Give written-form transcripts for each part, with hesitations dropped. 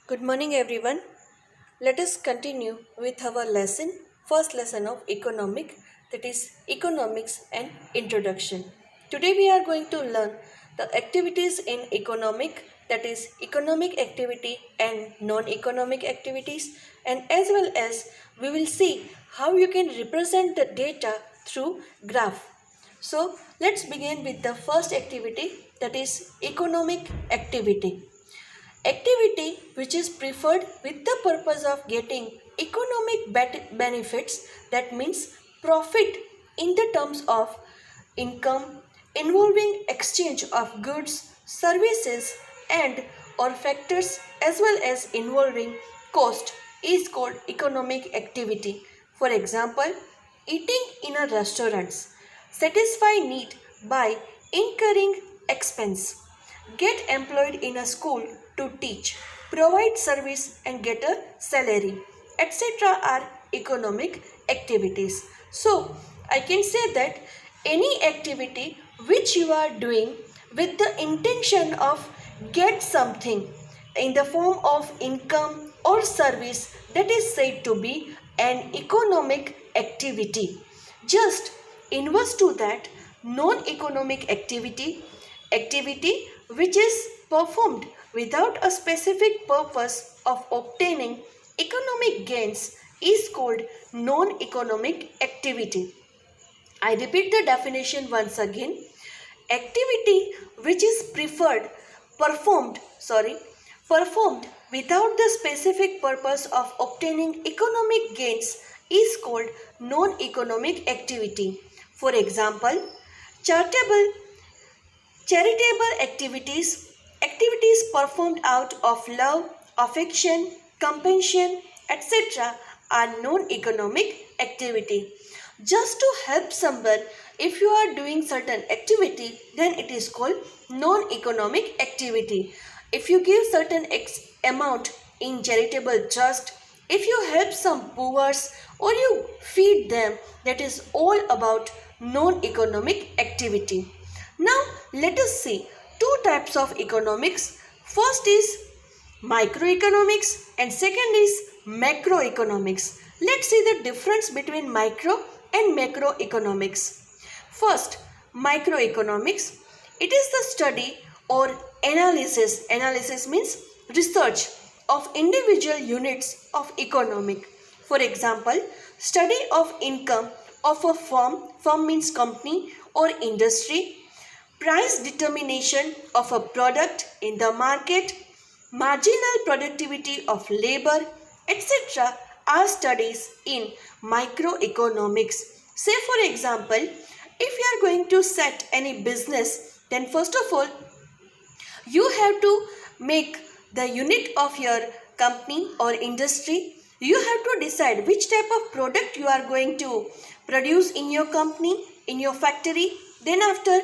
Good morning, everyone. Let us continue with our first lesson of economic, that is, economics and introduction. Today, we are going to learn the activities in economic, that is, economic activity and non economic activities, and as well as we will see how you can represent the data through graph. So, let's begin with the first activity, that is, economic activity. Activity which is preferred with the purpose of getting economic benefits, that means profit in the terms of income involving exchange of goods, services and or factors as well as involving cost is called economic activity. For example, eating in a restaurants, satisfy need by incurring expense, get employed in a school to teach, provide service and get a salary, etc. are economic activities. So, I can say that any activity which you are doing with the intention of get something in the form of income or service, that is said to be an economic activity. Just inverse to that, non-economic activity which is performed without a specific purpose of obtaining economic gains is called non-economic activity. I repeat the definition once again. Activity which is performed without the specific purpose of obtaining economic gains is called non-economic activity. For example, charitable activities performed out of love, affection, compassion, etc. are non-economic activity. Just to help someone, if you are doing certain activity, then it is called non-economic activity. If you give certain amount in charitable trust, if you help some poor or you feed them, that is all about non-economic activity. Now let us see two types of economics. First is microeconomics and second is macroeconomics. Let's see the difference between micro and macroeconomics. First, microeconomics. It is the study or analysis. Analysis means research of individual units of economic. For example, study of income of a firm. Firm means company or industry. Price determination of a product in the market, marginal productivity of labor, etc. are studies in microeconomics. Say for example, if you are going to set any business, then first of all, you have to make the unit of your company or industry. You have to decide which type of product you are going to produce in your company, in your factory. Then after,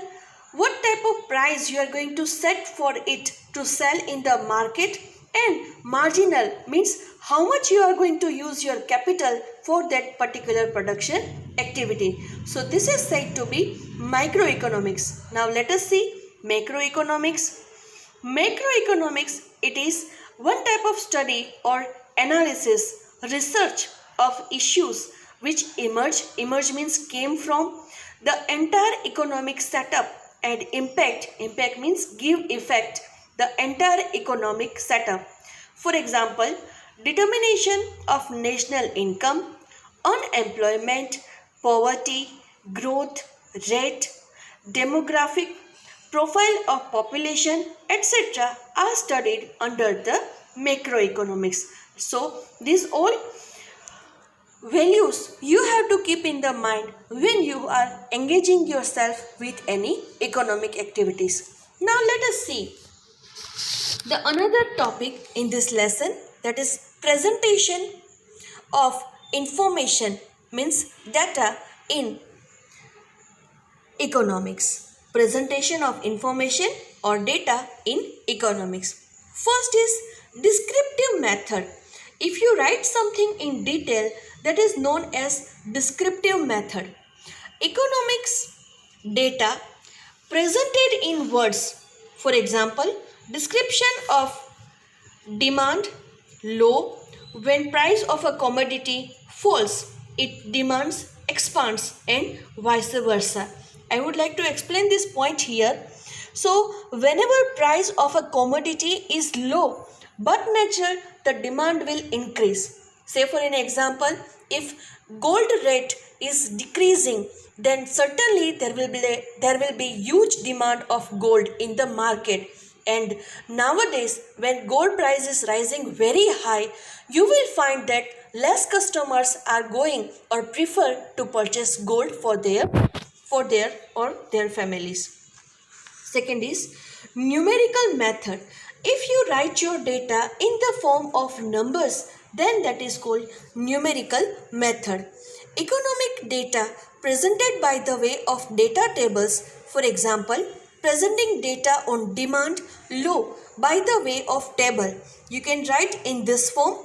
what type of price you are going to set for it to sell in the market, and marginal means how much you are going to use your capital for that particular production activity. So this is said to be microeconomics. Now let us see macroeconomics. Macroeconomics, it is one type of study or analysis, research of issues which emerge means came from the entire economic setup and impact means give effect the entire economic setup. For example, determination of national income, unemployment, poverty, growth rate, demographic profile of population, etc. are studied under the macroeconomics. So these all values you have to keep in the mind when you are engaging yourself with any economic activities. Now let us see the another topic in this lesson, that is presentation of information means data in economics. Presentation of information or data in economics. First is descriptive method. If you write something in detail, that is known as descriptive method. Economics data presented in words. For example, description of demand, low. When price of a commodity falls, it demands expands and vice versa. I would like to explain this point here. So whenever price of a commodity is low but natural, the demand will increase. Say for an example, if gold rate is decreasing, then certainly there will be huge demand of gold in the market. And nowadays, when gold price is rising very high, you will find that less customers are going or prefer to purchase gold for their or their families. Second is numerical method. If you write your data in the form of numbers, then that is called numerical method. Economic data presented by the way of data tables, for example, presenting data on demand low by the way of table. You can write in this form: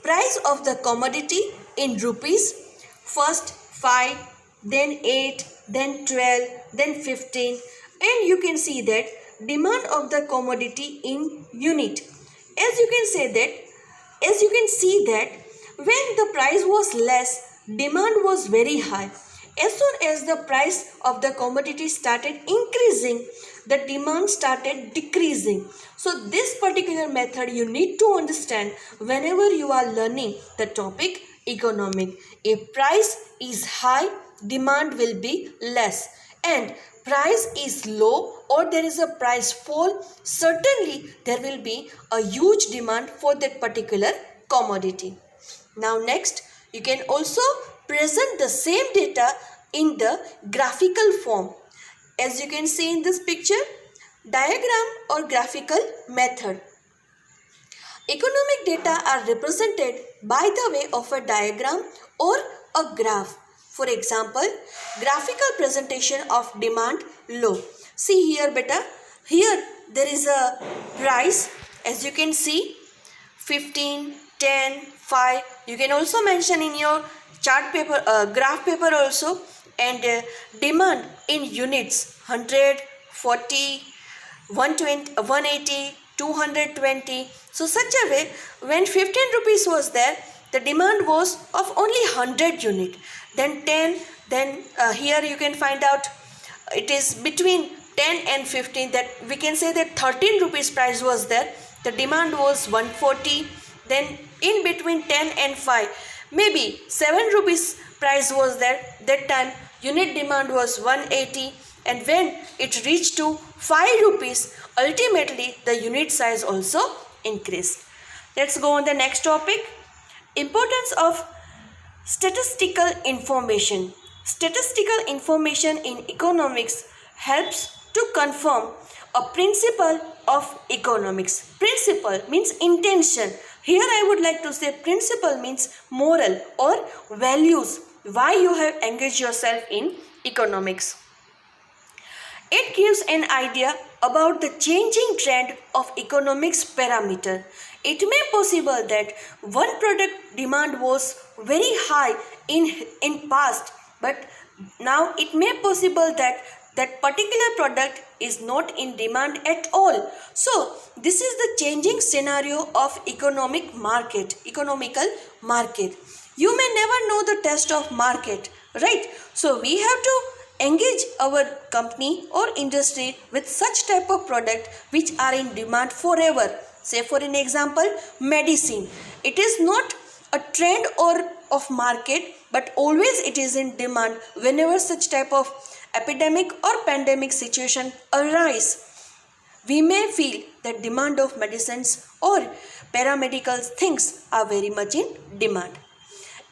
price of the commodity in rupees, first 5, then 8, then 12, then 15, and you can see that demand of the commodity in unit. As you can say that, as you can see that when the price was less, demand was very high. As soon as the price of the commodity started increasing, the demand started decreasing. So this particular method you need to understand whenever you are learning the topic economic. If price is high, demand will be less, and price is low or there is a price fall, certainly there will be a huge demand for that particular commodity. Now next, you can also present the same data in the graphical form. As you can see in this picture, diagram or graphical method. Economic data are represented by the way of a diagram or a graph. For example, graphical presentation of demand low. See here beta, here there is a price, as you can see, 15, 10, 5. You can also mention in your chart paper, graph paper also, and demand in units 100, 40, 120, 180, 220. So such a way, when 15 rupees was there, the demand was of only 100 unit. Then 10, then here you can find out it is between 10 and 15, that we can say that 13 rupees price was there. The demand was 140. Then in between 10 and 5, maybe 7 rupees price was there. That time unit demand was 180, and when it reached to 5 rupees, ultimately the unit size also increased. Let's go on the next topic. Importance of statistical information. Statistical information in economics helps to confirm a principle of economics. Principle means intention. Here I would like to say principle means moral or values, why you have engaged yourself in economics. It gives an idea about the changing trend of economics parameter. It may possible that one product demand was very high in past, but now it may possible that that particular product is not in demand at all. So this is the changing scenario of economical market. You may never know the test of market, right? So we have to engage our company or industry with such type of product which are in demand forever. Say for an example, medicine. It is not a trend or of market, but always it is in demand whenever such type of epidemic or pandemic situation arise. We may feel that demand of medicines or paramedical things are very much in demand.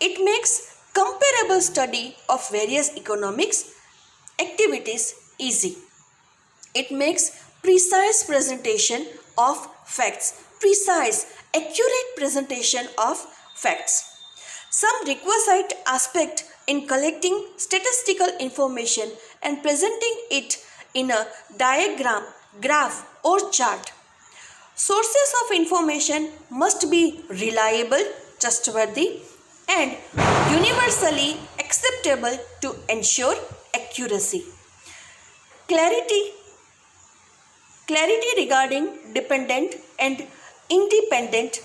It makes comparable study of various economics activities easy. It makes precise presentation of facts. Precise, accurate presentation of facts. Some requisite aspect in collecting statistical information and presenting it in a diagram, graph or chart. Sources of information must be reliable, trustworthy and universally acceptable to ensure accuracy. Clarity regarding dependent and independent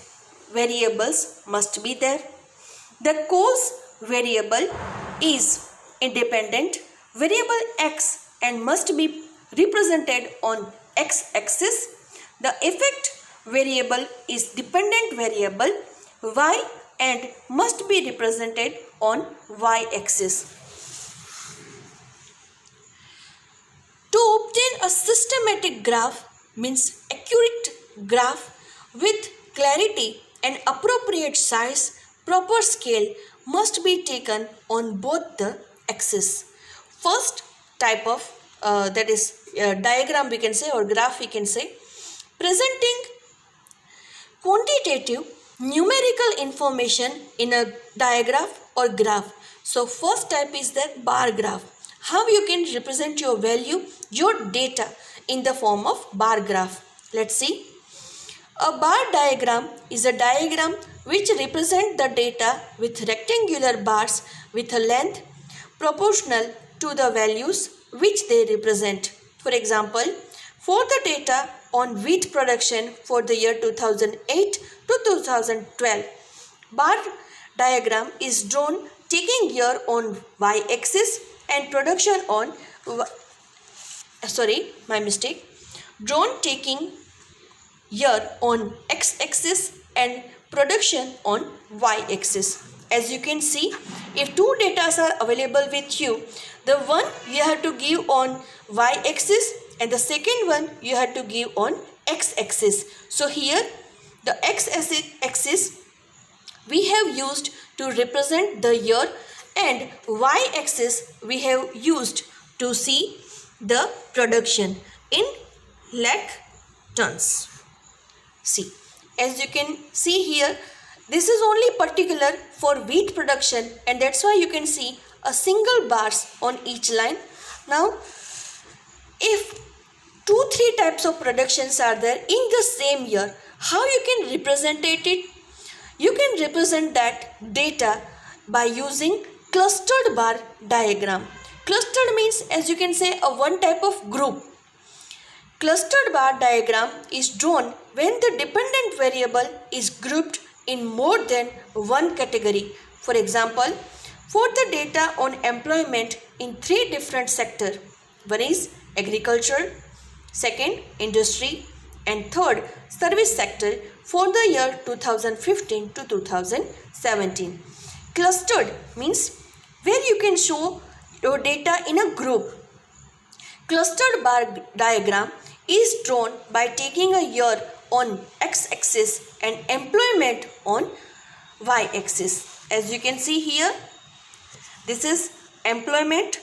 variables must be there. The cause variable is independent variable x and must be represented on x-axis. The effect variable is dependent variable y and must be represented on y-axis. To obtain a systematic graph means accurate graph with clarity and appropriate size, proper scale must be taken on both the axes. First type of diagram we can say, or graph we can say, presenting quantitative numerical information in a diagram or graph. So first type is the bar graph. How you can represent your value, your data in the form of bar graph. Let's see. A bar diagram is a diagram which represents the data with rectangular bars with a length proportional to the values which they represent. For example, for the data on wheat production for the year 2008 to 2012, bar diagram is drawn taking year on y-axis and production on drawn taking year on x-axis and production on y-axis. As you can see, if two data are available with you, the one you have to give on y-axis and the second one you have to give on x-axis. So here the x-axis we have used to represent the year and y-axis we have used to see the production in lakh tons. See, as you can see here, this is only particular for wheat production and that's why you can see a single bars on each line. Now, if 2-3 types of productions are there in the same year, how you can represent it? You can represent that data by using clustered bar diagram. Clustered means, as you can say, a one type of group. Clustered bar diagram is drawn when the dependent variable is grouped in more than one category. For example, for the data on employment in 3 different sectors. One is agriculture, second industry and third service sector for the year 2015 to 2017. Clustered means where you can show your data in a group. Clustered bar diagram is drawn by taking a year on x-axis and employment on y-axis. As you can see here, this is employment,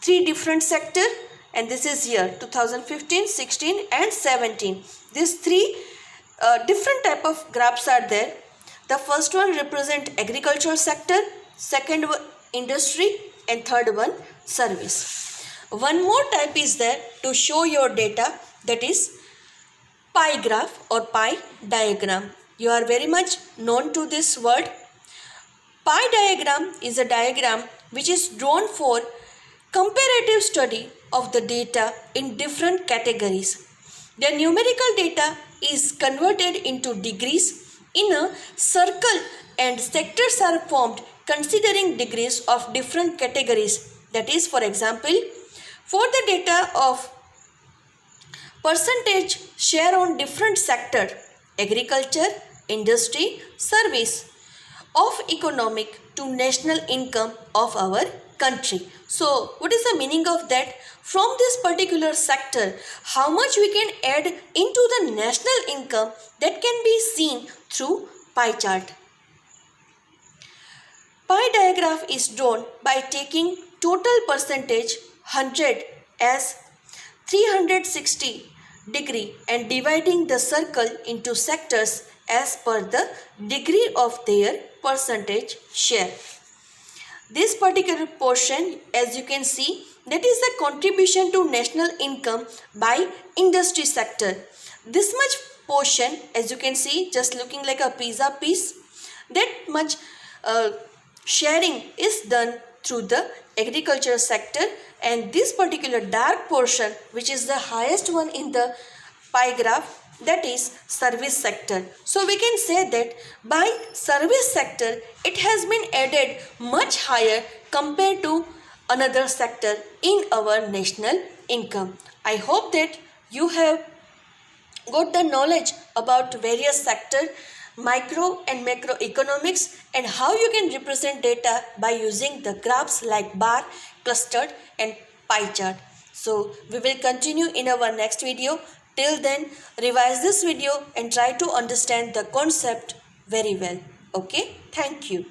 3 different sectors, and this is year 2015, 16 and 17. These 3 different type of graphs are there. The first one represent agricultural sector, second one industry and third one service. One more type is there to show your data, that is pie graph or pie diagram. You are very much known to this word. Pie diagram is a diagram which is drawn for comparative study of the data in different categories. The numerical data is converted into degrees in a circle and sectors are formed considering degrees of different categories. That is, for example, for the data of percentage share on different sector, agriculture, industry, service, of economic to national income of our country. So, what is the meaning of that? From this particular sector, how much we can add into the national income, that can be seen through pie chart. Pie diagram is drawn by taking total percentage 100 as 360 degree and dividing the circle into sectors as per the degree of their percentage share. This particular portion, as you can see, that is the contribution to national income by industry sector. This much portion, as you can see, just looking like a pizza piece, that much sharing is done through the agriculture sector, and this particular dark portion, which is the highest one in the pie graph, that is service sector. So we can say that by service sector it has been added much higher compared to another sector in our national income. I hope that you have got the knowledge about various sector, micro and macroeconomics, and how you can represent data by using the graphs like bar, clustered and pie chart. So we will continue in our next video. Till then, revise this video and try to understand the concept very well. Okay, thank you.